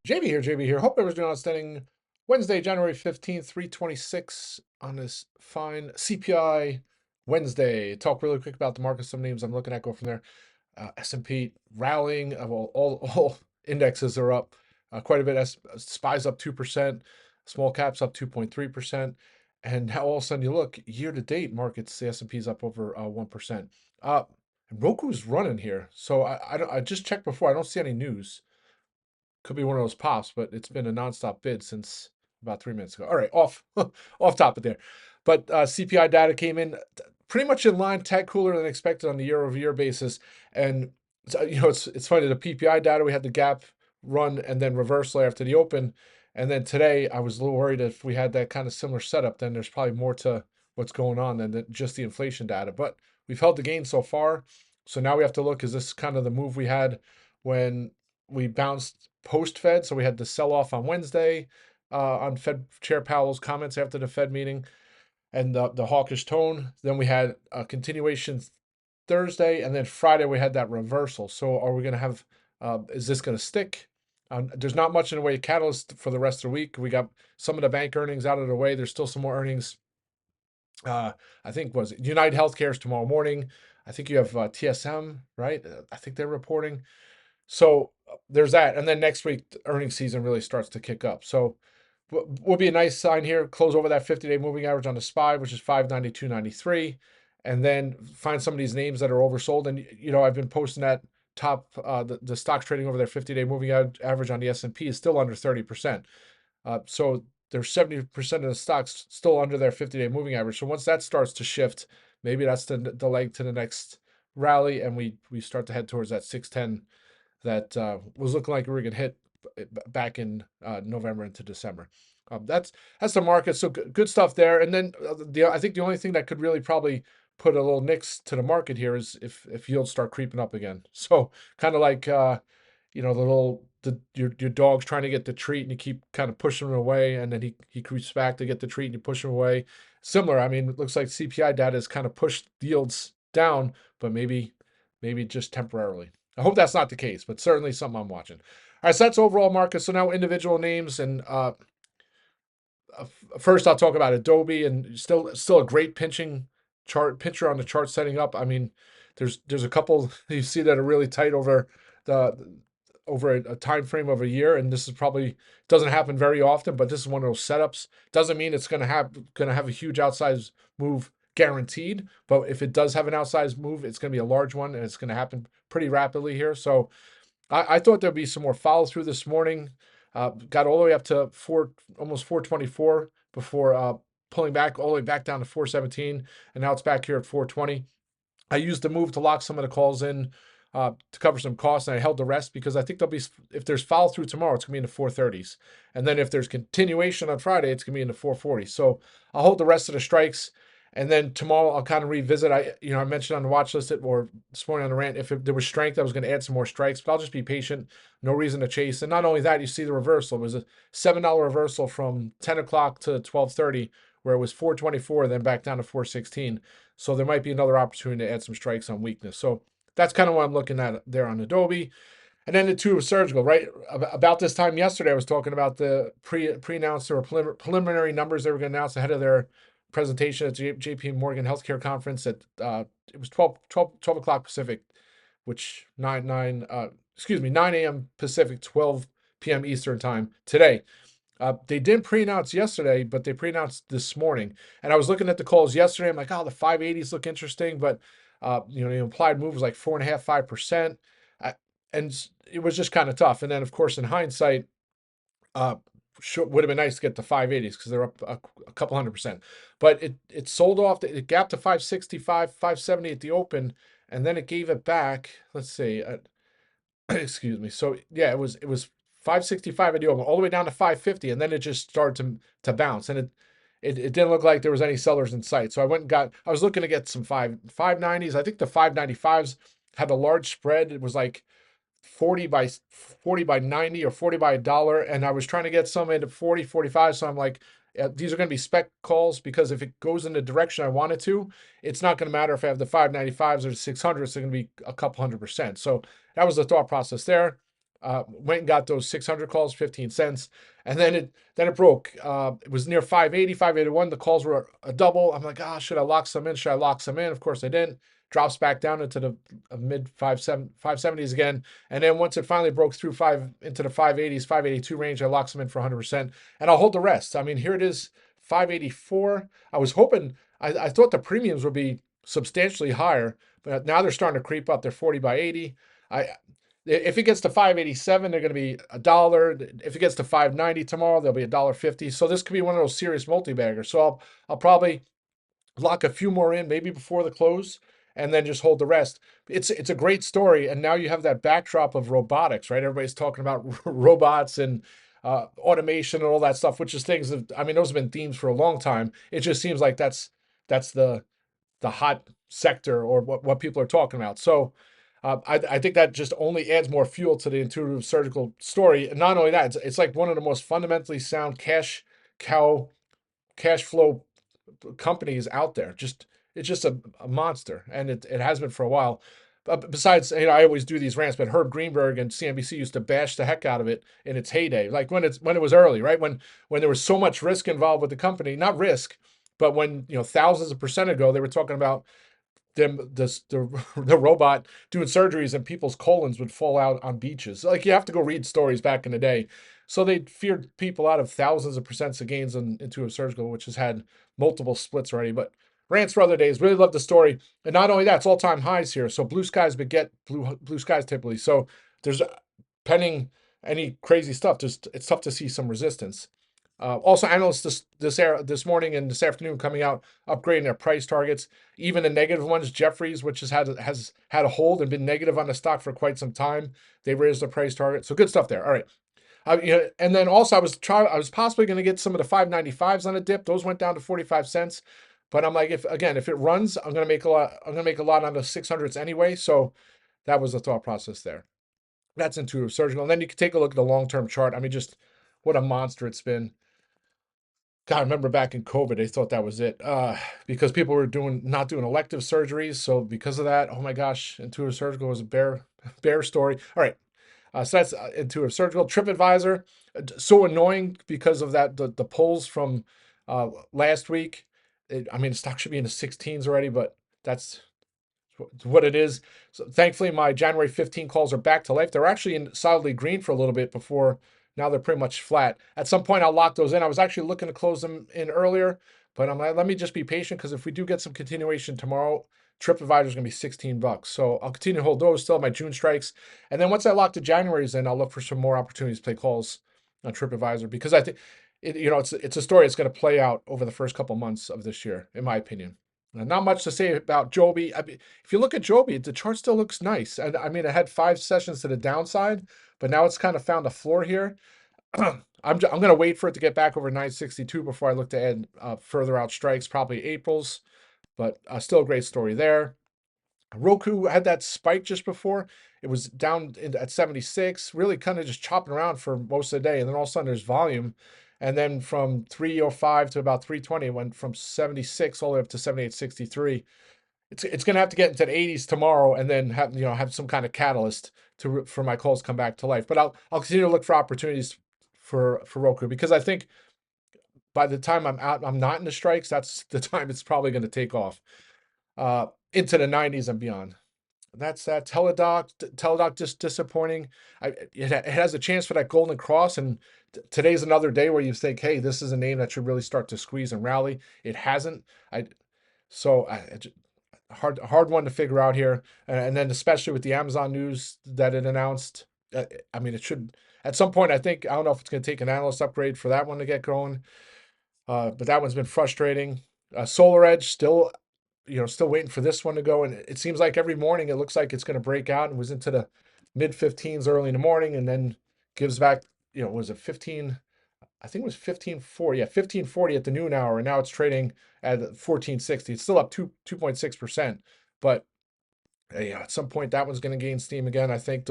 JB here. Hope everyone's doing outstanding. Wednesday, January 15th, 326 on this fine CPI Wednesday. Talk really quick about the market. Some names I'm looking at go from there. S&P rallying. All indexes are up quite a bit. SPY's up 2%. Small caps up 2.3%. And now all of a sudden you look, year to date markets, the S&P's up over 1%. Roku's running here. So I just checked before. I don't see any news. Could be one of those pops, but it's been a nonstop bid since about 3 minutes ago. All right, off off topic there. But CPI data came in pretty much in line, tad cooler than expected on the year-over-year basis. And it's funny, the PPI data, we had the gap run and then reversal after the open. And then today, I was a little worried if we had that kind of similar setup, then there's probably more to what's going on than just the inflation data. But we've held the gain so far. So now we have to look, is this kind of the move we had when we bounced post Fed? So we had the sell off on Wednesday on Fed Chair Powell's comments after the Fed meeting and the hawkish tone. Then we had a continuation Thursday, and then Friday we had that reversal. So are we going to have? Is this going to stick? There's not much in the way of catalyst for the rest of the week. We got some of the bank earnings out of the way. There's still some more earnings. I think was it United Healthcare is tomorrow morning. I think you have TSM, right? I think they're reporting. So there's that. And then next week, the earnings season really starts to kick up. So would be a nice sign here. Close over that 50-day moving average on the SPY, which is 592.93. And then find some of these names that are oversold. And, I've been posting that top, the stocks trading over their 50-day moving average on the S&P is still under 30%. So there's 70% of the stocks still under their 50-day moving average. So once that starts to shift, maybe that's the leg to the next rally. And we start to head towards that 610 that was looking like we were going to hit back in November into December. That's the market. So good stuff there. And then I think the only thing that could really probably put a little nix to the market here is if yields start creeping up again. So kind of like your dog's trying to get the treat and you keep kind of pushing him away, and then he creeps back to get the treat and you push him away. Similar. I mean, it looks like CPI data has kind of pushed yields down, but maybe just temporarily. I hope that's not the case, but certainly something I'm watching. All right, so that's overall market. So now individual names, and first I'll talk about Adobe, and still a great pincher on the chart setting up. I mean, there's a couple you see that are really tight over a time frame of a year, and this is probably doesn't happen very often, but this is one of those setups. Doesn't mean it's going to have a huge outsized move guaranteed, but if it does have an outsized move, it's going to be a large one, and it's going to happen pretty rapidly here. So I thought there'd be some more follow through this morning. Got all the way up to almost 424 before pulling back all the way back down to 417, and now it's back here at 420. I used the move to lock some of the calls in to cover some costs, and I held the rest because I think if there's follow through tomorrow, it's gonna be in the 430s, and then if there's continuation on Friday, it's gonna be in the 440s. So I'll hold the rest of the strikes, and then tomorrow I'll kind of revisit. I mentioned on the watch list or this morning on the rant, if there was strength, I was going to add some more strikes, but I'll just be patient. No reason to chase. And not only that, you see the reversal. It was a $7 reversal from 10 o'clock to 12:30, where it was 424, then back down to 416. So there might be another opportunity to add some strikes on weakness. So that's kind of what I'm looking at there on Adobe. And then the two of surgical, right? About this time yesterday, I was talking about the pre-announced or preliminary numbers they were going to announce ahead of their presentation at JP Morgan Healthcare Conference at it was 12 o'clock Pacific, which 9 a.m. Pacific, 12 p.m. Eastern time today. They didn't pre-announce yesterday, but they pre-announced this morning. And I was looking at the calls yesterday. I'm like, oh, the 580s look interesting, but the implied move was like 4.5%, 5%. And it was just kind of tough. And then, of course, in hindsight, would have been nice to get the 580s because they're up a couple 100%. But it sold off. It gapped to 565, 570 at the open, and then it gave it back. Let's see. Excuse me. So yeah, it was 565 at the open, all the way down to 550, and then it just started to bounce, and it didn't look like there was any sellers in sight. So I was looking to get some 590s. I think the 595s had a large spread. It was like 40 by 90 or 40 by $1, and I was trying to get some into 40, 45. So I'm like, these are going to be spec calls, because if it goes in the direction I want it to, it's not going to matter if I have the 595s or the 600s. They're going to be a couple 100%. So that was the thought process there. Went and got those 600 calls, 15 cents, and then it broke. It was near 580, 581. The calls were a double. I'm like, ah, should I lock some in? Should I lock some in? Of course I didn't. Drops back down into the mid 570s again, and then once it finally broke through into the 580s, 582 range, I locked some in for 100%, and I'll hold the rest. I mean, here it is, 584. I was hoping, I thought the premiums would be substantially higher, but now they're starting to creep up. They're 40 by 80. I If it gets to 587, they're going to be $1. If it gets to 590 tomorrow, they'll be $1.50. So this could be one of those serious multi-baggers. So I'll probably lock a few more in, maybe before the close, and then just hold the rest. It's a great story, and now you have that backdrop of robotics, right? Everybody's talking about robots and automation and all that stuff, which is things that, I mean, those have been themes for a long time. It just seems like that's the hot sector, or what people are talking about. So I think that just only adds more fuel to the Intuitive Surgical story. And not only that, it's like one of the most fundamentally sound cash flow companies out there. It's just a monster, and it has been for a while. Besides, I always do these rants, but Herb Greenberg and CNBC used to bash the heck out of it in its heyday, like when it was early, right? When there was so much risk involved with the company, not risk, but when thousands of percent ago they were talking about the robot doing surgeries and people's colons would fall out on beaches. Like, you have to go read stories back in the day. So they feared people out of thousands of percents of gains in Intuitive Surgical, which has had multiple splits already. But rants for other days. Really love the story. And not only that, it's all-time highs here. So blue skies beget blue skies typically. So there's pending any crazy stuff. Just, it's tough to see some resistance. Also, analysts this morning and this afternoon coming out upgrading their price targets. Even the negative ones, Jeffries, which has had a hold and been negative on the stock for quite some time, they raised their price target. So good stuff there. All right. And then also I was possibly going to get some of the 595s on a dip. Those went down to 45 cents. But I'm like, if it runs, I'm going to make a lot. I'm going to make a lot on the 600s anyway. So that was the thought process there. That's Intuitive Surgical. And then you can take a look at the long-term chart. I mean, just what a monster it's been. God, I remember back in COVID, they thought that was it, because people were not doing elective surgeries. So because of that, oh my gosh, Intuitive Surgical was a bear story. All right, so that's Intuitive Surgical. TripAdvisor, so annoying because of that the polls from last week. I mean, the stock should be in the 16s already, but that's what it is. So thankfully, my January 15 calls are back to life. They're actually in solidly green for a little bit before. Now they're pretty much flat. At some point, I'll lock those in. I was actually looking to close them in earlier, but I'm like, let me just be patient, because if we do get some continuation tomorrow, TripAdvisor is going to be 16 bucks. So I'll continue to hold those, still have my June strikes. And then once I lock the Januaries in, I'll look for some more opportunities to play calls on TripAdvisor, because I think it's a story that's going to play out over the first couple months of this year, in my opinion. Not much to say about Joby. I mean, if you look at Joby, the chart still looks nice. And I mean, it had 5 sessions to the downside, but now it's kind of found a floor here. I'm going to wait for it to get back over 962 before I look to add further out strikes, probably April's, but still a great story there. Roku had that spike just before. It was down at 76, really kind of just chopping around for most of the day. And then all of a sudden there's volume. And then from 305 to about 320, it went from 76 all the way up to 78.63. It's going to have to get into the 80s tomorrow, and then have some kind of catalyst for my calls come back to life. But I'll continue to look for opportunities for Roku, because I think by the time I'm not in the strikes, that's the time it's probably going to take off into the 90s and beyond. That's that. Teladoc just disappointing. It has a chance for that golden cross, and today's another day where you think, hey, this is a name that should really start to squeeze and rally. It hasn't. Hard one to figure out here, and then especially with the Amazon news that it announced. I mean, it should at some point. I don't know if it's going to take an analyst upgrade for that one to get going, but that one's been frustrating. SolarEdge still waiting for this one to go, and it seems like every morning it looks like it's going to break out, and was into the mid 15s early in the morning, and then gives back. Was it 15? I think it was 1540. Yeah, 1540 at the noon hour, and now it's trading at 1460. It's still up 2.6%, but at some point that one's going to gain steam again. I think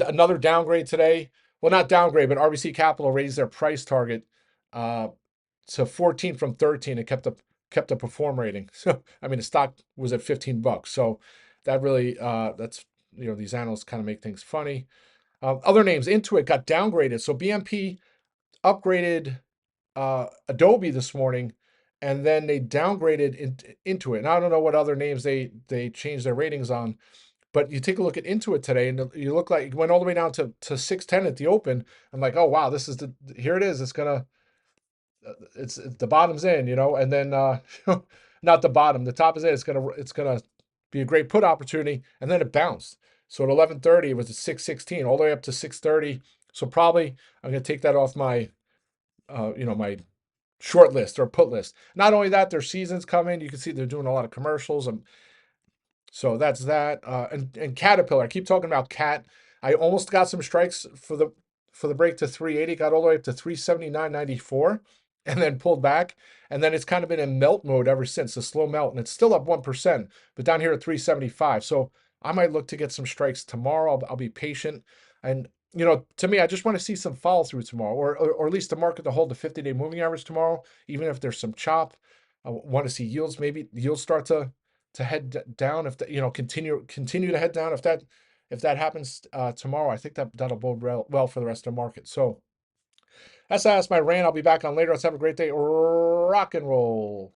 another downgrade today. Well, not downgrade, but RBC Capital raised their price target to 14 from 13. It kept the perform rating. So I mean, the stock was at 15 bucks. So that really that's these analysts kind of make things funny. Other names, Intuit got downgraded. So BMP upgraded Adobe this morning, and then they downgraded into it. And I don't know what other names they changed their ratings on, but you take a look at Intuit today, and you look like it went all the way down to 610 at the open. I'm like, oh wow, this is here it is. It's gonna it's the bottom's in, and then not the bottom, the top is in. It's gonna be a great put opportunity, and then it bounced. So at 11:30, it was at 616, all the way up to 630. So probably I'm gonna take that off my my short list or put list. Not only that, their season's coming. You can see they're doing a lot of commercials. So that's that. And Caterpillar. I keep talking about Cat. I almost got some strikes for the break to 380. Got all the way up to 379.94, and then pulled back. And then it's kind of been in melt mode ever since, a slow melt, and it's still up 1%, but down here at 375. So I might look to get some strikes tomorrow. I'll be patient. And to me, I just want to see some follow through tomorrow, or at least the market to hold the 50-day moving average tomorrow, even if there's some chop. I want to see yields, maybe yields start to head down, if continue to head down. If that happens tomorrow, I think that'll bode well for the rest of the market. So that's my rant. I'll be back on later. Let's have a great day. Rock and roll.